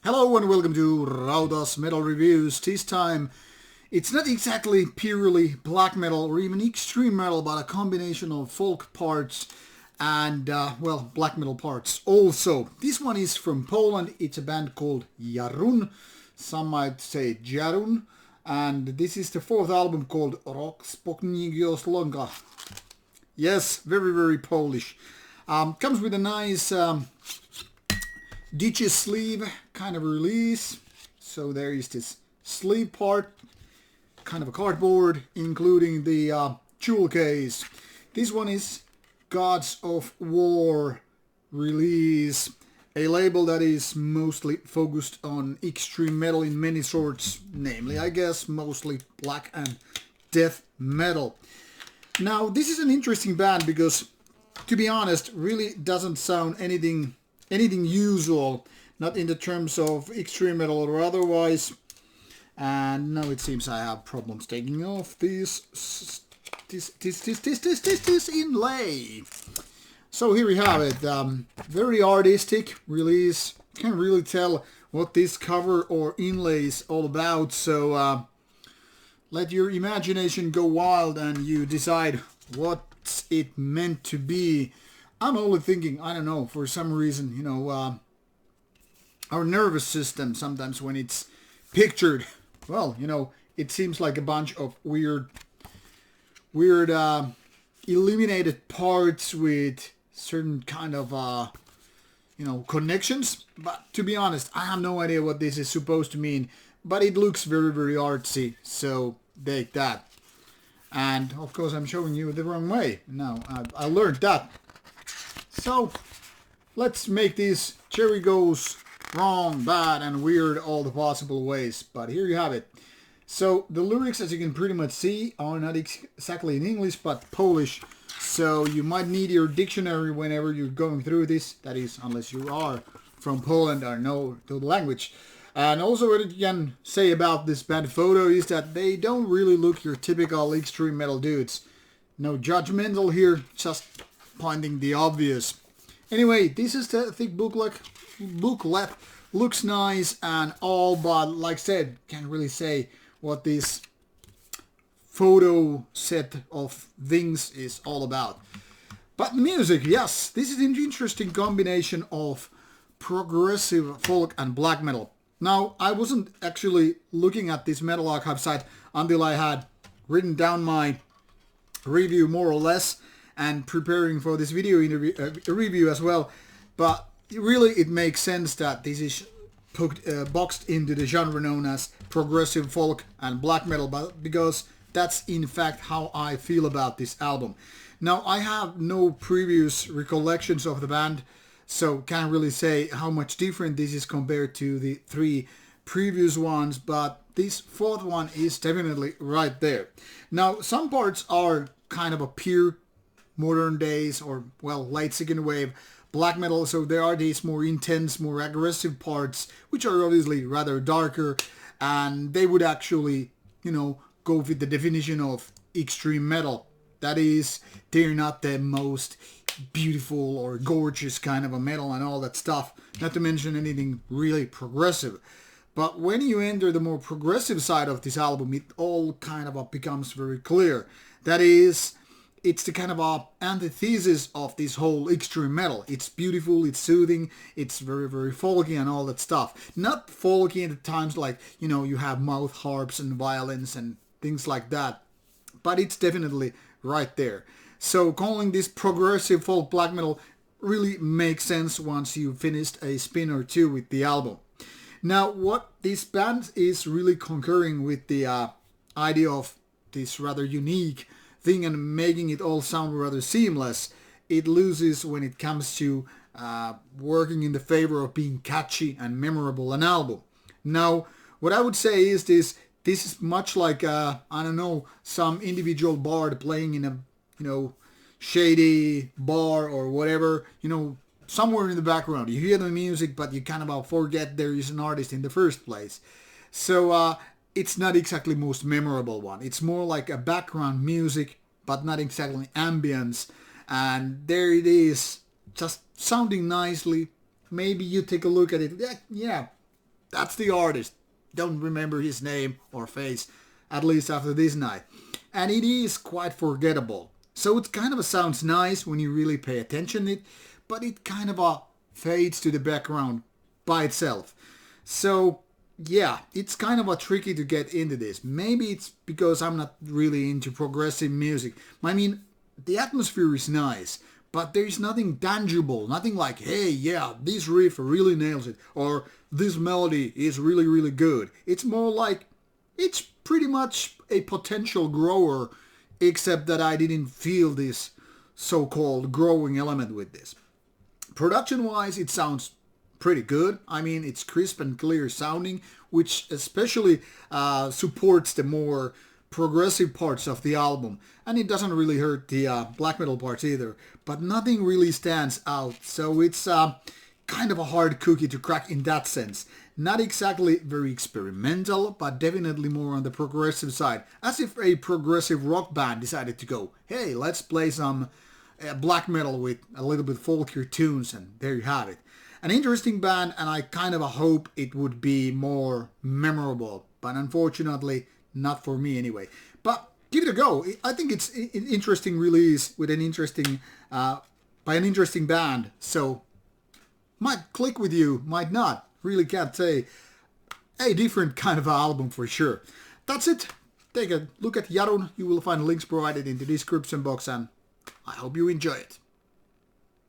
Hello and welcome to Rauta's Metal Reviews. This time, it's not exactly purely black metal or even extreme metal, but a combination of folk parts and, black metal parts also. This one is from Poland. It's a band called Jarun. Some might say Jarun. And this is the fourth album called Spokojnego slonca. Yes, very, very Polish. Comes with a nice ditches sleeve kind of release. So there is this sleeve part, kind of a cardboard, including the jewel case. This one is Gods of War release, a label that is mostly focused on extreme metal in many sorts, namely, I guess, mostly black and death metal. Now, this is an interesting band because, to be honest, really doesn't sound anything usual, not in the terms of extreme metal or otherwise. And now it seems I have problems taking off this inlay. So here we have it. Very artistic release. Can't really tell what this cover or inlay is all about. So let your imagination go wild and you decide what's it meant to be. I'm only thinking, I don't know, for some reason, our nervous system sometimes when it's pictured, well, it seems like a bunch of weird illuminated parts with certain kind of, connections. But to be honest, I have no idea what this is supposed to mean, but it looks very, very artsy, so take that. And, of course, I'm showing you the wrong way. Now, I learned that. So, let's make this cherry goes wrong, bad, and weird all the possible ways. But here you have it. So, the lyrics, as you can pretty much see, are not exactly in English, but Polish. So, you might need your dictionary whenever you're going through this. That is, unless you are from Poland or know the language. And also what you can say about this band photo is that they don't really look your typical extreme metal dudes. No judgmental here, just pointing the obvious. Anyway, this is the thick booklet. Looks nice and all, but like I said, can't really say what this photo set of things is all about. But music, yes, this is an interesting combination of progressive folk and black metal. Now, I wasn't actually looking at this Metal Archive site until I had written down my review more or less and preparing for this video review as well. But really it makes sense that this is boxed into the genre known as progressive folk and black metal, but because that's in fact how I feel about this album. Now, I have no previous recollections of the band, so can't really say how much different this is compared to the three previous ones, but this fourth one is definitely right there. Now, some parts are kind of a pure modern days or, late second wave black metal, so there are these more intense, more aggressive parts, which are obviously rather darker, and they would actually, go with the definition of extreme metal. That is, they're not the most beautiful or gorgeous kind of a metal and all that stuff, not to mention anything really progressive. But when you enter the more progressive side of this album, it all kind of becomes very clear. That is, it's the kind of antithesis of this whole extreme metal. It's beautiful, it's soothing, it's very, very folky and all that stuff. Not folky at times like, you have mouth harps and violins and things like that. But it's definitely right there. So calling this progressive folk black metal really makes sense once you've finished a spin or two with the album. Now, what this band is really concurring with the idea of this rather unique thing and making it all sound rather seamless, it loses when it comes to working in the favor of being catchy and memorable an album. Now, what I would say is this is much like, some individual bard playing in a, shady bar or whatever, somewhere in the background. You hear the music, but you kind of forget there is an artist in the first place. So it's not exactly most memorable one. It's more like a background music, but not exactly ambience. And there it is, just sounding nicely. Maybe you take a look at it. Yeah, that's the artist. Don't remember his name or face, at least after this night. And it is quite forgettable. So it kind of sounds nice when you really pay attention to it, but it kind of fades to the background by itself. So yeah, it's kind of tricky to get into this. Maybe it's because I'm not really into progressive music. I mean, the atmosphere is nice, but there's nothing tangible, nothing like, hey, yeah, this riff really nails it, or this melody is really, really good. It's more like, it's pretty much a potential grower, except that I didn't feel this so-called growing element with this. Production-wise, it sounds pretty good. I mean, it's crisp and clear sounding, which especially supports the more progressive parts of the album. And it doesn't really hurt the black metal parts either. But nothing really stands out. So it's kind of a hard cookie to crack in that sense. Not exactly very experimental, but definitely more on the progressive side. As if a progressive rock band decided to go, hey, let's play some black metal with a little bit folkier tunes, and there you have it. An interesting band, and I kind of hope it would be more memorable, but unfortunately not for me anyway. But give it a go. I think it's an interesting release with an interesting by an interesting band, so might click with you, might not. Really can't say. A different kind of album for sure. That's it. Take a look at Jarun. You will find links provided in the description box, and I hope you enjoy it.